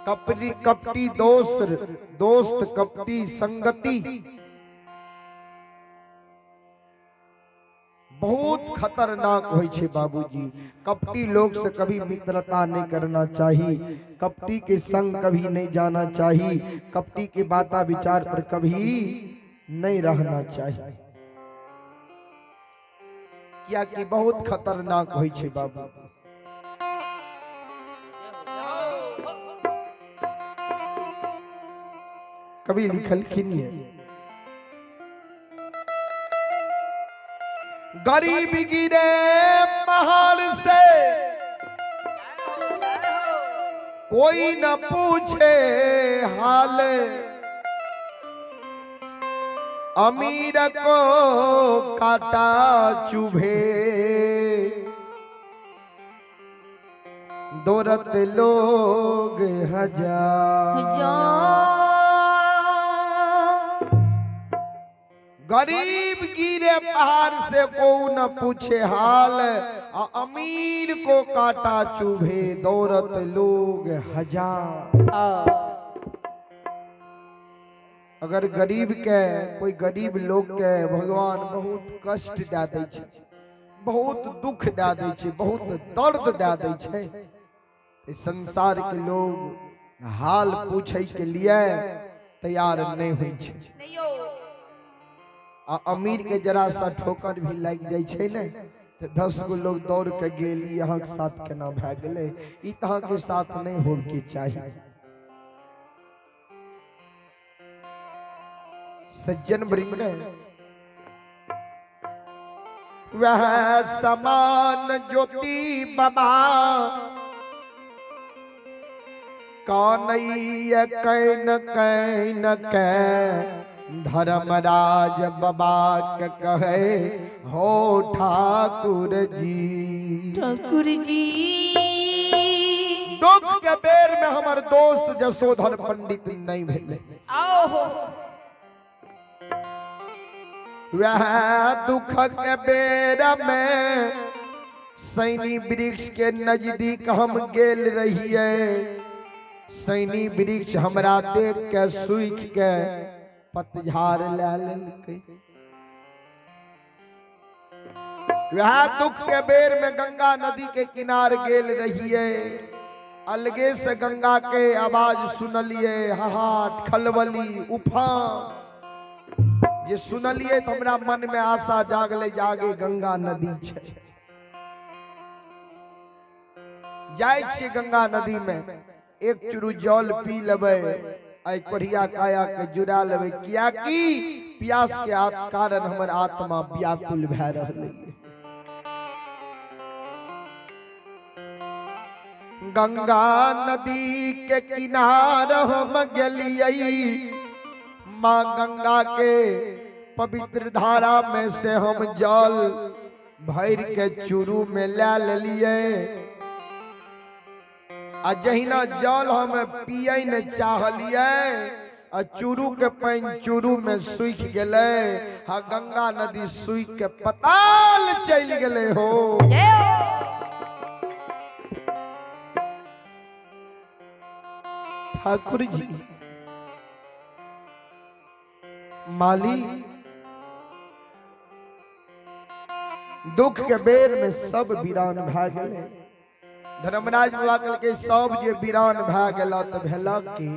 कपटी कपटी दोस्त कपटी संगति बहुत खतरनाक होय छे बाबूजी। कपटी लोग से कभी मित्रता नहीं करना चाहिए, कपटी के संग कभी नहीं जाना चाहिए, कपटी के बाता विचार पर कभी नहीं रहना चाहिए, क्या कि बहुत खतरनाक होय छे बाबू। कभी लिखलखिन है गरीब गिरे पहाड़ से कोई न पूछे हाल, अमीर को काटा चुभे दौरत लोग हजार। गरीब गिरे पहाड़ से को न पूछे हाल, अमीर को काटा चुभे दौलत लोग हजार। अगर गरीब के कोई गरीब लोग के भगवान बहुत कष्ट दे दे छे, बहुत दुख दे दे छे, बहुत दर्द दे दे छे, इस संसार के लोग हाल पूछे के लिए तैयार नहीं हुई छे। अमीर के जरा सा ठोकर भी लग जाय छे ने तो 10 गो लोग दौड़ के गेली यहाँ के साथ केना भै गेले, ई तहाँ के साथ नहीं हो के चाहिए। सज्जन वृंद वह समान ज्योति बाबा कानैया कैन कैन कै धर्मराज बाबा के कहे हो ठाकुर जी। ठाकुर जी दुख के बेर में हमार दोस्त जसोधर पंडित नहीं भेले, वह दुख के बेर में सैनी वृक्ष के नजदीक हम गेल रहिए, सैनी वृक्ष हमरा देख के सूख के पतझार ले लेलकै। वह दुख के बेर में गंगा नदी के किनार गेल रहिए, अलगे से गंगा के आवाज सुनलिए, हाहाट खलबली उफान ये सुनलिए तो हमरा मन में आशा जागले जागे गंगा नदी छे। जाय छी गंगा नदी में एक चुरु जल पी लेबै, आई कोढ़िया काया के जुड़ा लेबै, किया कि प्यास के कारण हमर आत्मा व्याकुल भै रहलै। गंगा नदी के किनार हम गेलियै, माँ गंगा के पवित्र धारा में से हम जल भर के चुरू में ले लेलिए। आ जहिना जल हम पिए न चाहलिए, चूरू के पानी चूरू में सूख गेले, हा गंगा नदी सूख के पताल चल गेले हो। ठाकुर जी माली दुख के बेर में सब वीरान भै गेले। धर्मराज बाबा कल के सब जे वीरान भै गेला त भेला कि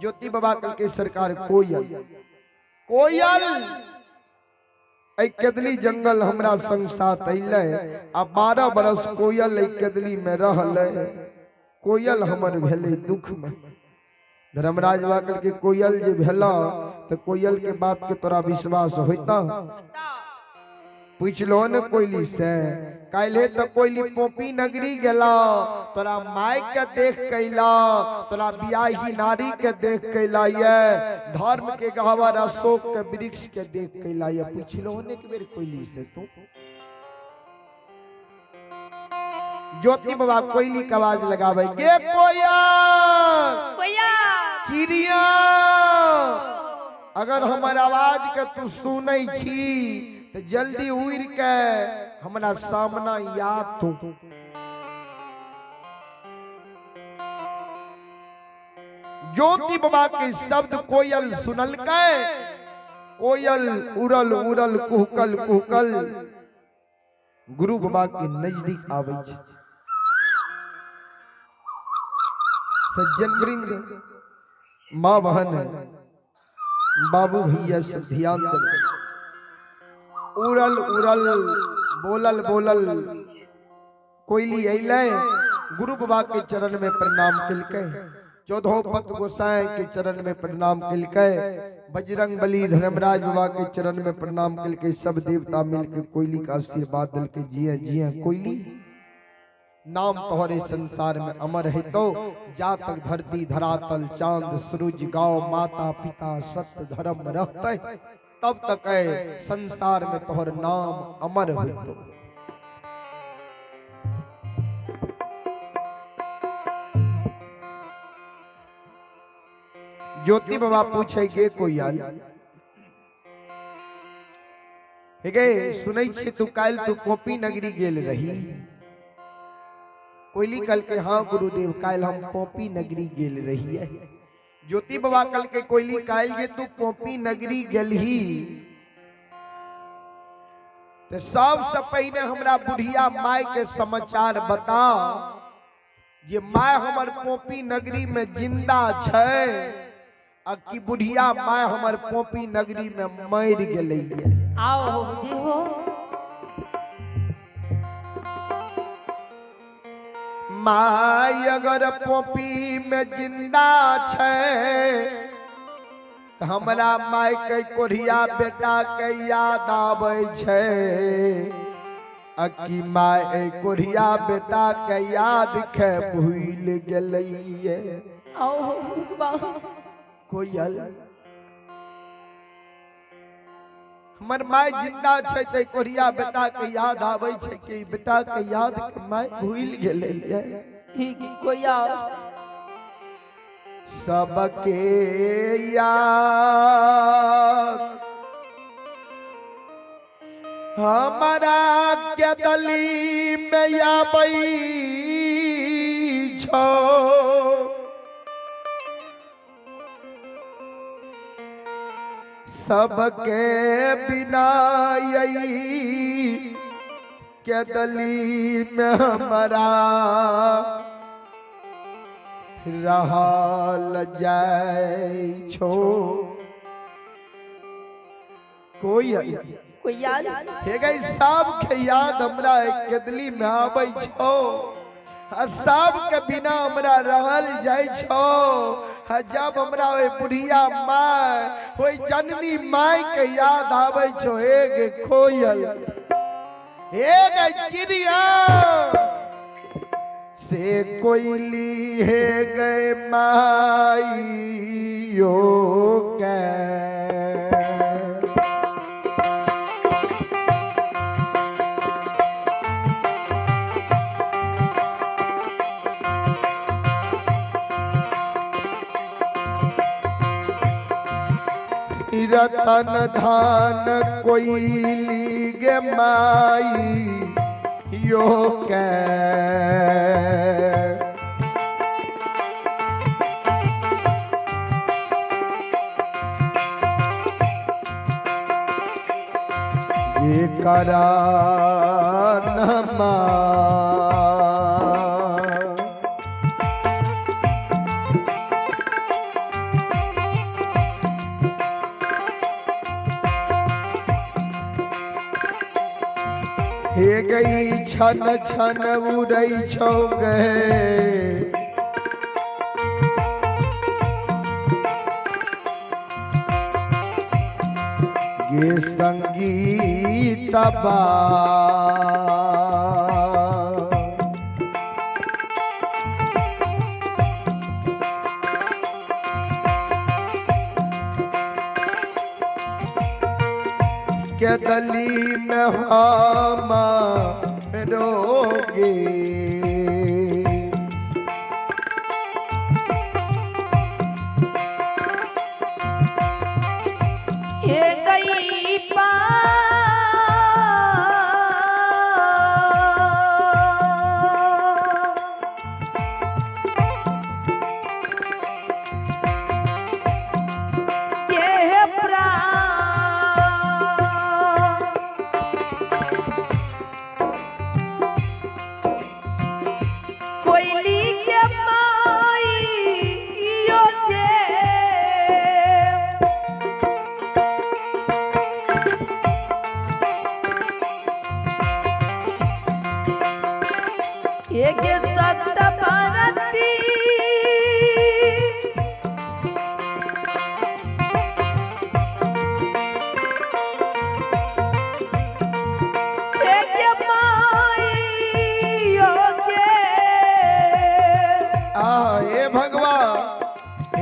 ज्योति बाबा कल के सरकार कोयल कोयल ऐ केदली जंगल हमरा संग साथ अइले, आ 12 बरस कोयल ऐ केदली में रहले, कोयल हमर भेले दुख में। धर्मराज बाबा कल के कोयल जे भेला तो कोयल के बात के तोरा विश्वास होता? पूछलो न कोयली से, काल्हे तो कोयली पोपी नगरी गेला, तोरा माय के देख कैला, तोरा बियाही नारी के देख कैला, ये धर्म के गहवर अशोक के वृक्ष के देख कैला, ये पूछलो न एक बेर कोयली से। तू ज्योति बाबा कोयली के आवाज लगावे, गे कोयल चिड़िया, अगर हमार आवाज के तू सुनै छी तो जल्दी उड़ के हमरा सामना याद तू। ज्योति बाबा के शब्द कोयल सुनल के, कोयल उड़ल उड़ल कुहकल कुहकल गुरु बाबा के नजदीक आवे छे। सज्जन वृंद, माँ बहन, बाबू भैया से ध्यान दे। उड़ल उड़ल बोलल बोलल कोयली अइले, गुरु बाबा के चरण में प्रणाम किलके। चौदह पत गोसाई के चरण में प्रणाम किलके। बजरंग बली धर्मराज बाबा के चरण में प्रणाम किलके। सब देवता मिलके कोयली का आशीर्वाद दिल के, जिये जिये कोयली, नाम तोहरे संसार में अमर है। तो जा तक धरती धरातल चांद सूरज गाँव माता पिता सत्य धर्म रहते, तब तक है संसार में तोहर नाम अमर हो। तो ज्योति बाबा पूछे गे कोयल, सुनै छी तू काल तू पोपी नगरी गेल रही। कोयली कल के हाँ गुरुदेव काल हम पोपी नगरी गेल रही है। ज्योति बाबा कल के कोयली काल जे तू पोपी नगरी गेलही, तो सबसे पहले हमरा बुढ़िया माय के समाचार बता जे माय हमर पोपी नगरी में जिंदा छै आ कि बुढ़िया माय हमर पोपी नगरी में मर गेलै। आओ जे हो माय अगर पोपी में जिंदा छै तो हमरा माय के कोढ़िया बेटा के याद आवे छै। अकी माय कोढ़िया बेटा के याद के भूल गेलैये। आओ कोयल हमर माय जिंदा छै ते कोढ़िया बेटा के याद आवे छै कि बेटा के याद के माय भूल गेलैये। कोयल सबके याद हमारा के दली में आबै छो। सबके बिना यही के दली में हमारा रहल जाय छो। कोयल कोयल हे गई सब के याद हमरा केदली में आबै छो। सब के बिना हमरा रहल जाय छो। जब हमरा ओए बुढ़िया माय ओए जननी माय के याद आबै छो। हे गे कोयल, हे गे चिड़िया से कोयली है गए माइयो के। रतन धान कोयली गे माई यो के। ये करानमा हे गई छन छन उड़ै छौ गे। गे संगीत बा के दली में हम रोगे। ये गई पा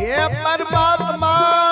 ये परमात्मा